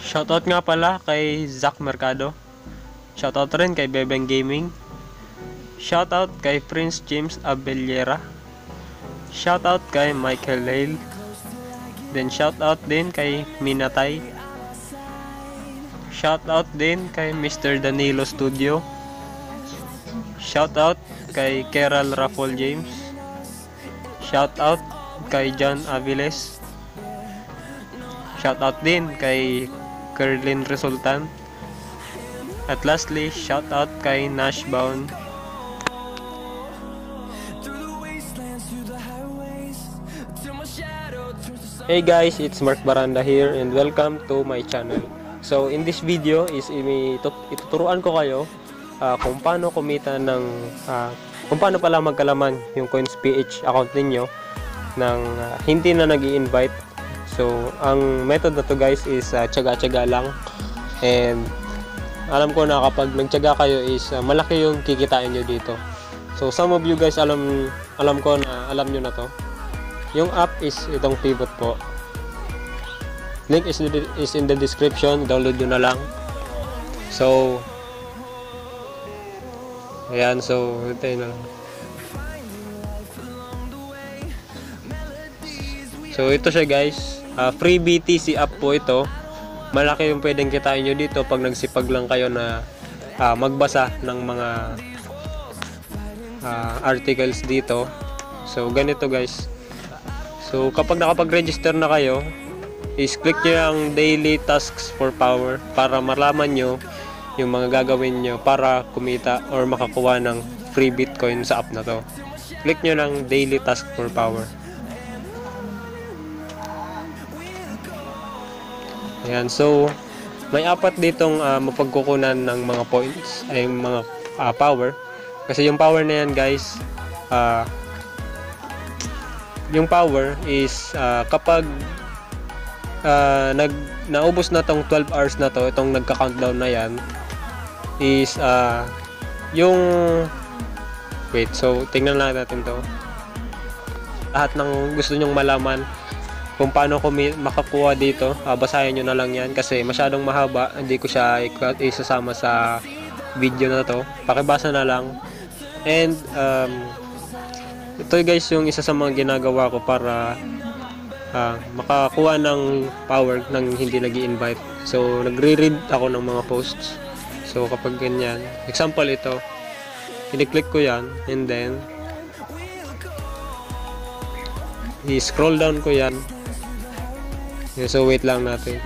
Shoutout nga pala kay Zack Mercado. Shoutout rin kay Bebeng Gaming. Shoutout kay Prince James Abellera. Shoutout kay Michael Hale. Then shoutout din kay Minatay. Shoutout din kay Mr. Danilo Studio. Shoutout kay Keral Raffol James. Shoutout kay John Aviles. Shoutout din kay Kerlin Resultan. At lastly, shoutout kay Nashbound. Hey guys, it's Mark Baranda here and welcome to my channel. So in this video is ituturuan ko kayo kung paano kumita ng kung paano pala magkalaman yung CoinsPH account ninyo ng hindi na nag-i-invite. So ang method na to guys is tiyaga-tiyaga lang, and alam ko na kapag nagtiyaga kayo is malaki yung kikitain nyo dito. So some of you guys alam ko na alam nyo na to. Yung app is itong Pivot po. Link is in the description. Download nyo na lang. So ayan, so ito na lang. So ito siya guys, free BTC app po ito. Malaki yung pwedeng kitain nyo dito pag nagsipag lang kayo na magbasa ng mga articles dito. So ganito guys. So kapag nakapag-register na kayo, is click nyo ang daily tasks for power para malaman nyo yung mga gagawin nyo para kumita or makakuha ng free Bitcoin sa app na to. Click nyo ng daily task for power. Ayan, so may apat ditong mapagkukunan ng mga points, ay mga power. Kasi yung power na yan guys, yung power is kapag naubos na tong 12 hours na to, itong nagka-countdown na yan, is yung wait, so tingnan lang natin to. Lahat ng gusto nyong malaman kung paano ko makakuha dito, basahin nyo na lang yan kasi masyadong mahaba, hindi ko siya isasama sa video na to. Pakibasa na lang. And ito guys yung isa sa mga ginagawa ko para makakuha ng power ng hindi nag-i-invite. So nagre-read ako ng mga posts. So kapag ganyan, example ito, i-click ko yan and then i-scroll down ko yan. So wait lang natin.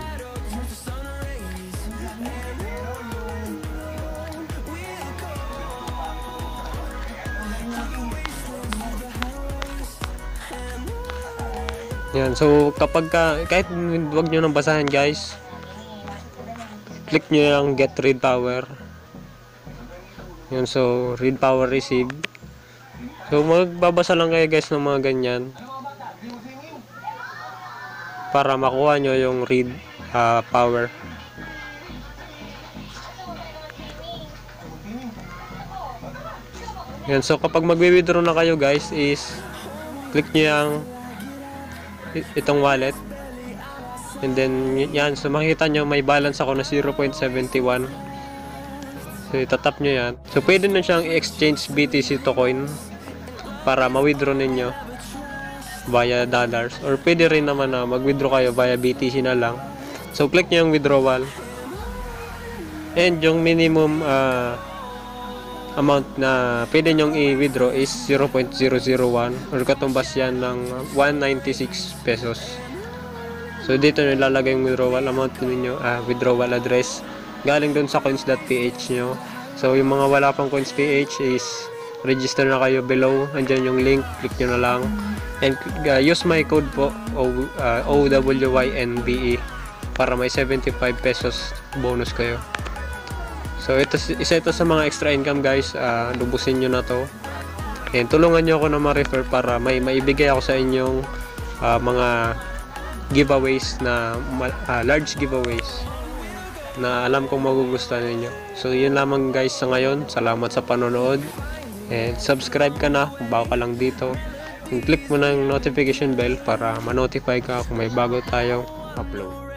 Yan, so kapag kahit wag nyo nang basahin guys, click nyo yung get read power. Yan, so read power receive. So magbabasa lang kayo guys ng mga ganyan para makuha nyo yung read power. Yan, so kapag magwi-withdraw na kayo guys is click nyo yung itong wallet, and then yan, so makikita nyo may balance ako na 0.71. so itatap nyo yan. So pwede na siyang i-exchange BTC to coin para ma-withdraw ninyo via dollars, or pwede rin naman na mag-withdraw kayo via BTC na lang. So click nyo yung withdrawal, and yung minimum amount na pwede nyong i-withdraw is 0.001 or katumbas yan ng 196 pesos. So dito nyo ilalagay yung withdrawal amount ninyo, withdrawal address galing dun sa coins.ph nyo. So yung mga wala pang coins.ph is register na kayo below, andyan yung link, click nyo na lang and use my code po OWYNBE para may 75 pesos bonus kayo. So isa ito sa mga extra income guys, lubusin nyo na to and tulungan nyo ako na ma-refer para may maibigay ako sa inyong mga giveaways na large giveaways na alam kong magugustuhan ninyo. So yun lamang guys sa ngayon. Salamat sa panonood and subscribe ka na kung bago ka lang dito, and click mo ng notification bell para ma-notify ka kung may bago tayong upload.